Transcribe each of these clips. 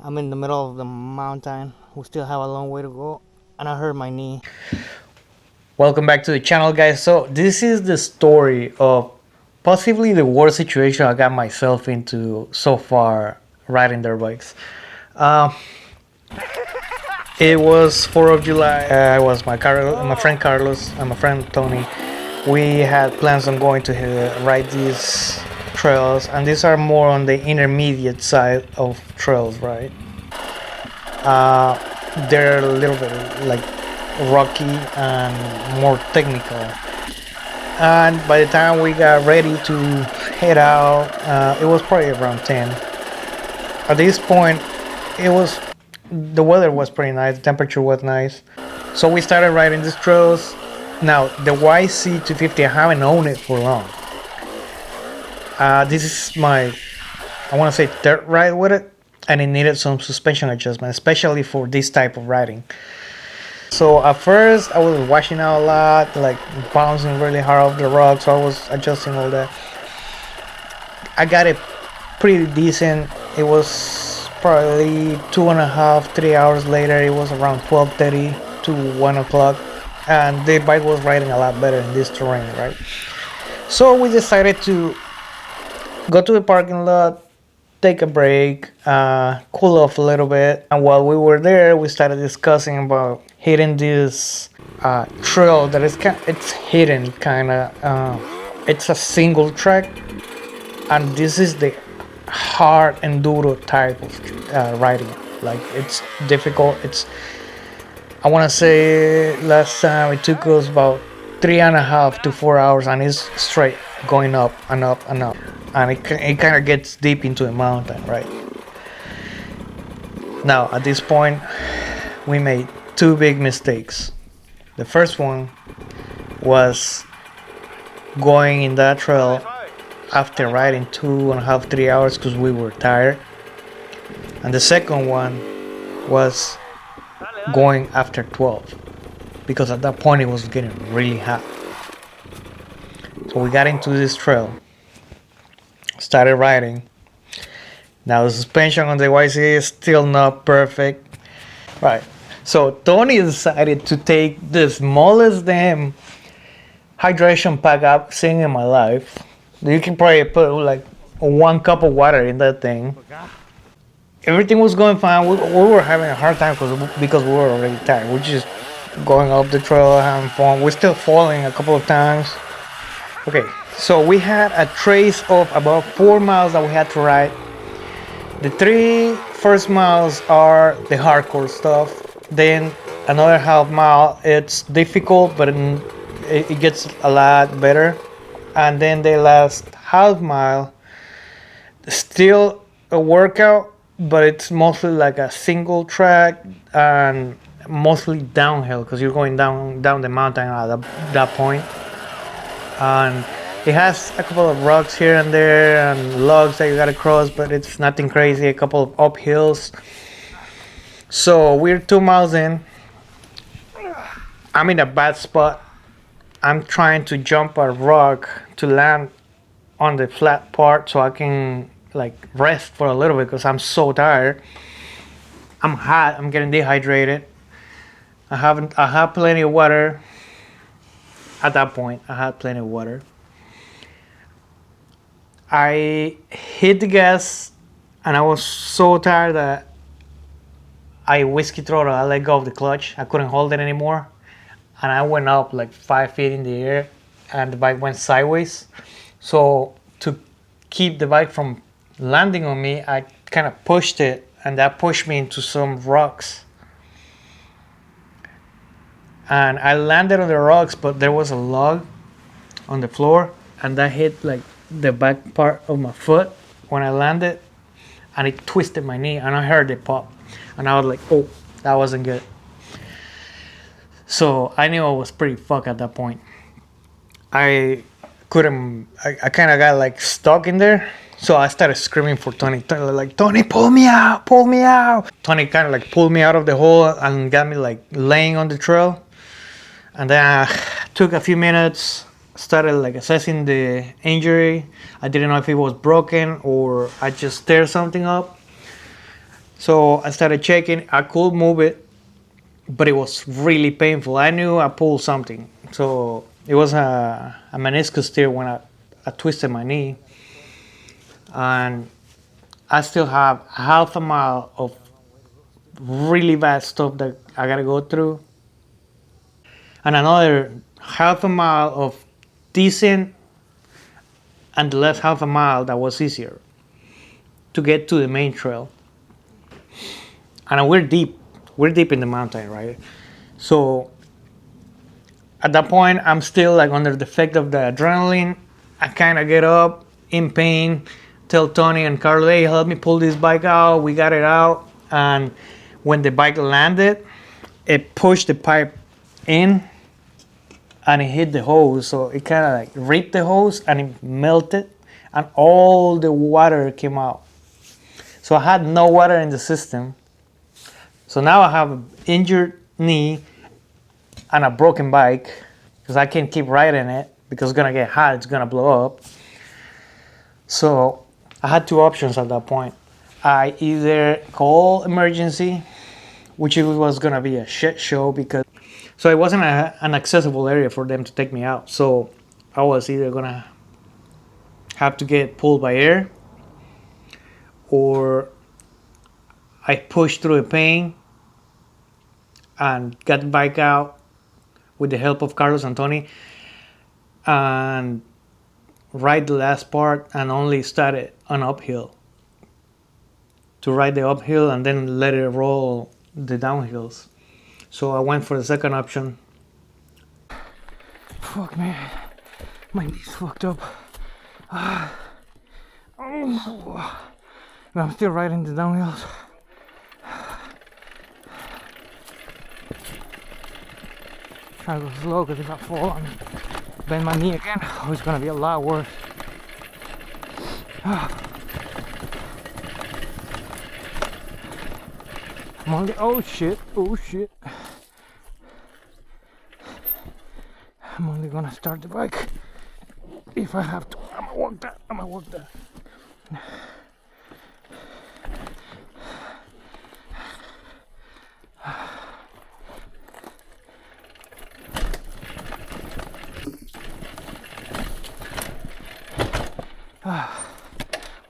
I'm in the middle of the mountain. We still have a long way to go, and I hurt my knee. Welcome back to the channel, guys. So this is the story of possibly the worst situation I got myself into so far riding dirt bikes. Um, it was 4th of July. I was my friend Carlos and my friend Tony. We had plans on going to ride these trails, and these are more on the intermediate side of trails, right? Uh, they're a little bit like rocky and more technical. And by the time we got ready to head out, it was probably around 10. At this point, the weather was pretty nice, the temperature was nice. So we started riding these trails. Now, the YC250, I haven't owned it for long. This is I want to say, third ride with it, and it needed some suspension adjustment, especially for this type of riding. So at first I was washing out a lot, like bouncing really hard off the rock, so I was adjusting all that. I got it pretty decent. It was probably 2.5, 3 hours later. It was around 12:30 to 1 o'clock, and the bike was riding a lot better in this terrain, right? So we decided to go to the parking lot, take a break, cool off a little bit. And while we were there, we started discussing about hitting this trail that it's hidden kind of. It's a single track, and this is the hard enduro type of riding. Like, it's difficult. I want to say last time it took us about 3.5 to 4 hours, and it's straight going up and up and up, and it kind of gets deep into the mountain, right? Now at this point we made two big mistakes. The first one was going in that trail after riding 2.5, 3 hours because we were tired, and the second one was going after 12 because at that point it was getting really hot. So we got into this trail, started riding. Now the suspension on the YC is still not perfect, right? So Tony decided to take the smallest damn hydration pack I've seen in my life. You can probably put like 1 cup of water in that thing. Everything was going fine. We were having a hard time because we were already tired. We're just going up the trail, having fun. We're still falling a couple of times. Okay, so we had a trace of about 4 miles that we had to ride. The 3 first miles are the hardcore stuff. Then another half mile, it's difficult, but it gets a lot better. And then the last half mile, still a workout, but it's mostly like a single track and mostly downhill because you're going down the mountain at that point. And it has a couple of rocks here and there and logs that you gotta cross, but it's nothing crazy. A couple of uphills. So we're 2 miles in. I'm in a bad spot. I'm trying to jump a rock to land on the flat part so I can like rest for a little bit because I'm so tired. I'm hot. I'm getting dehydrated. I have plenty of water. At that point, I had plenty of water. I hit the gas, and I was so tired that I whiskey throttled. I let go of the clutch. I couldn't hold it anymore, and I went up like 5 feet in the air, and the bike went sideways. So to keep the bike from landing on me, I kind of pushed it, and that pushed me into some rocks. And I landed on the rocks, but there was a log on the floor, and that hit like the back part of my foot when I landed, and it twisted my knee, and I heard it pop, and I was like, oh, that wasn't good. So I knew I was pretty fucked at that point. I kind of got like stuck in there. So I started screaming for Tony, like, Tony, pull me out, pull me out. Tony kind of like pulled me out of the hole and got me like laying on the trail. And then I took a few minutes, started like assessing the injury. I didn't know if it was broken or I just tear something up. So I started checking. I could move it, but it was really painful. I knew I pulled something. So it was a meniscus tear when I twisted my knee. And I still have half a mile of really bad stuff that I gotta go through, and another half a mile of decent, and the last half a mile that was easier to get to the main trail. And we're deep in the mountain, right? So at that point, I'm still like under the effect of the adrenaline. I kind of get up in pain, tell Tony and Carl, hey, help me pull this bike out. We got it out, and when the bike landed, it pushed the pipe in and it hit the hose, so it kind of like ripped the hose and it melted, and all the water came out. So I had no water in the system. So now I have an injured knee and a broken bike because I can't keep riding it because it's gonna get hot, it's gonna blow up. So I had two options at that point. I either call emergency, which was gonna be a shit show because so it wasn't an accessible area for them to take me out. So I was either gonna have to get pulled by air, or I pushed through the pain and got the bike out with the help of Carlos and Tony and ride the last part and only started on uphill to ride the uphill and then let it roll the downhills. So I went for the second option. Fuck man, my knee's fucked up. But I'm still riding the downhills. Trying to go slow because if I fall and bend my knee again, oh, it's gonna be a lot worse. I'm only, oh shit. I'm only gonna start the bike if I have to. I'm gonna walk that.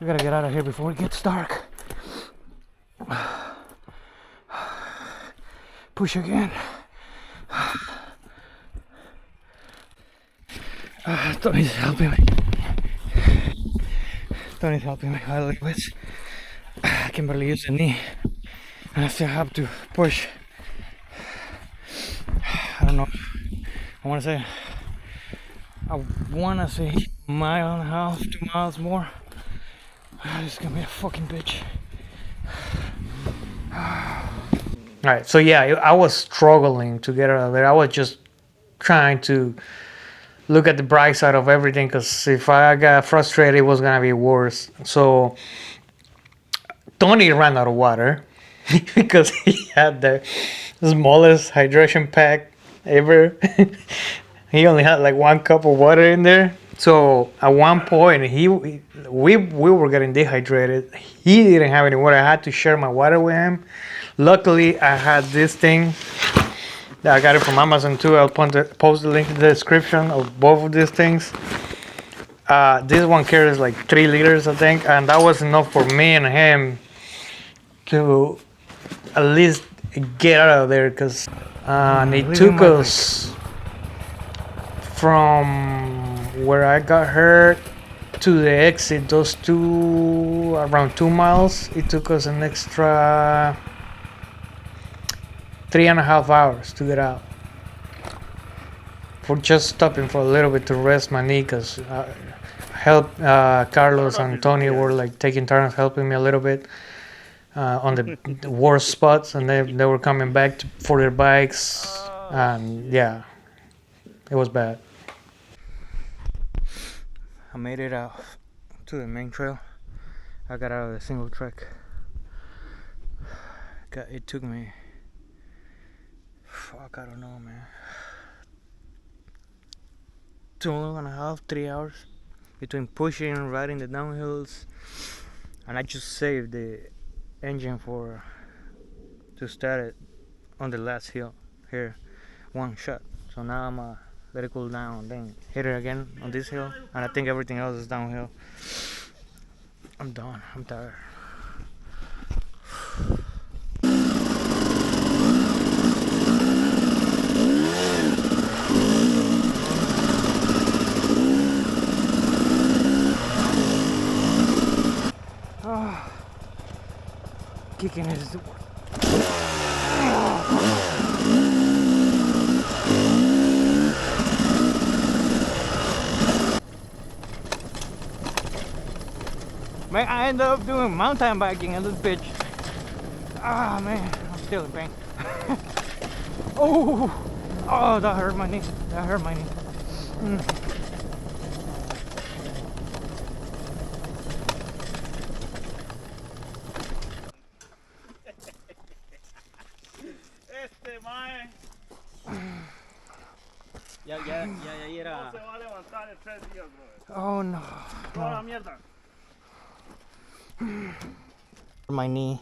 We gotta get out of here before it gets dark. Push again. Tony's helping me. A little bit. I can barely use the knee. And I still have to push. I don't know. I wanna say mile and a half, 2 miles more. This is gonna be a fucking bitch. Alright, so yeah, I was struggling to get out of there. I was just trying to look at the bright side of everything because if I got frustrated, it was gonna be worse. So Tony ran out of water because he had the smallest hydration pack ever. He only had like 1 cup of water in there. So at one point, we were getting dehydrated. He didn't have any water. I had to share my water with him. Luckily, I had this thing. I got it from Amazon too. I'll post the link in the description of both of these things. This one carries like 3 liters, I think, and that was enough for me and him to at least get out of there because it took us from where I got hurt to the exit, those around 2 miles. It took us an extra 3.5 hours to get out. For just stopping for a little bit to rest my knee because Carlos and Tony were like taking turns helping me a little bit on the worst spots, and they were coming back for their bikes, and yeah, it was bad. I made it out to the main trail. I got out of the single track. It took me, I don't know, man, 2.5, 3 hours between pushing and riding the downhills, and I just saved the engine to start it on the last hill here, one shot. So now I'm gonna let it cool down, then hit it again on this hill, and I think everything else is downhill. I'm done. I'm tired. Kicking is man, I ended up doing mountain biking on this bitch. Ah man, I'm still in pain. Oh, that hurt my knee. That hurt my knee. Ya era. No se va a levantar en 3 días, bro. Oh no. Toda la mierda. My knee.